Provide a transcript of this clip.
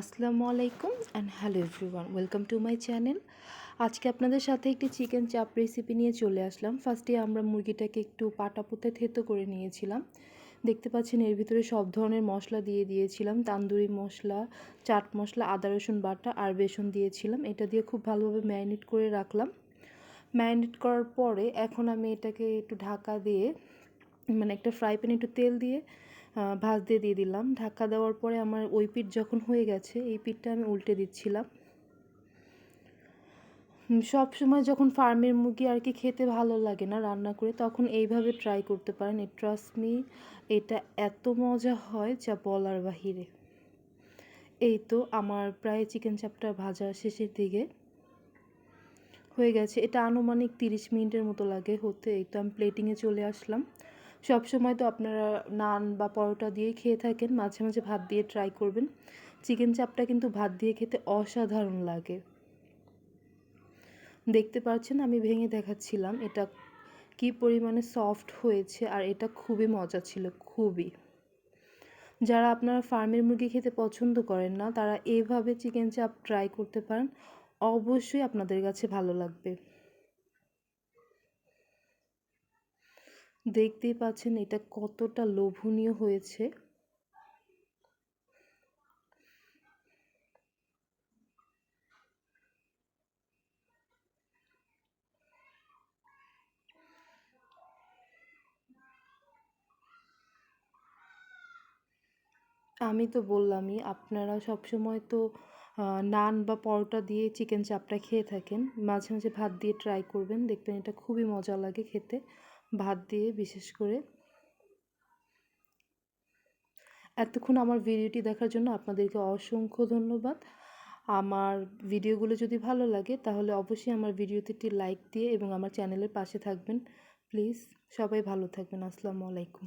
আসসালামু আলাইকুম and hello everyone, welcome to my channel. আজকে আপনাদের সাথে একটি চিকেন চাপ রেসিপি নিয়ে চলে আসলাম। ফার্স্টে আমরা মুরগিটাকে একটু পাটাপুতে থেতো করে নিয়েছিলাম। দেখতে পাচ্ছেন এর ভিতরে সব ধরনের মশলা দিয়ে দিয়েছিলাম, তান্দুরি মশলা, চাট মশলা, আদা রসুন বাটা আর বেসন দিয়েছিলাম। এটা দিয়ে খুব ভালোভাবে ম্যারিনেট করে রাখলাম। ম্যারিনেট করার পরে এখন আমি এটাকে একটু ঢাকা দিয়ে একটা ফ্রাই প্যানে একটু তেল দিয়ে ভাজতে দিয়ে দিলাম। ঢাকা দেওয়ার পরে আমার ওই পিঠ যখন হয়ে গেছে, এই পিঠটা আমি উল্টে দিচ্ছিলাম। সব সময় যখন ফার্মের মুরগি আর কি খেতে ভালো লাগে না রান্না করে, তখন এইভাবে ট্রাই করতে পারেন। ট্রাস্ট মি, এটা এত মজা হয় যা বলার বাহিরে। এই তো আমার প্রায় চিকেন চাপটা ভাজা শেষের দিকে হয়ে গেছে। এটা আনুমানিক 30 মিনিটের মতো লাগে হতে। এই তো আমি প্লেটিংয়ে চলে আসলাম। সব সময় তো আপনারা নান বা পরোটা দিয়েই খেয়ে থাকেন, মাঝে মাঝে ভাত দিয়ে ট্রাই করবেন। চিকেন চাপটা কিন্তু ভাত দিয়ে খেতে অসাধারণ লাগে। দেখতে পাচ্ছেন আমি ভেঙে দেখাচ্ছিলাম এটা কি পরিমাণে সফট হয়েছে, আর এটা খুবই মজা ছিল, খুবই। যারা আপনারা ফার্মের মুরগি খেতে পছন্দ করেন না, তারা এইভাবে চিকেন চাপ ট্রাই করতে পারেন, অবশ্যই আপনাদের কাছে ভালো লাগবে। দেখতেই পাচ্ছেন এটা কতটা লোভনীয় হয়েছে। আমি তো বললামই, আপনারা সবসময় তো নান বা পরোটা দিয়ে চিকেন চাপটা খেয়ে থাকেন, মাঝে মাঝে ভাত দিয়ে ট্রাই করবেন, দেখবেন এটা খুবই মজা লাগে খেতে, ভাত দিয়ে বিশেষ করে। এতক্ষণ আমার ভিডিওটি দেখার জন্য আপনাদেরকে অসংখ্য ধন্যবাদ। আমার ভিডিওগুলো যদি ভালো লাগে তাহলে অবশ্যই আমার ভিডিওতে একটি লাইক দিয়ে এবং আমার চ্যানেলের পাশে থাকবেন প্লিজ। সবাই ভালো থাকবেন। আসসালামু আলাইকুম।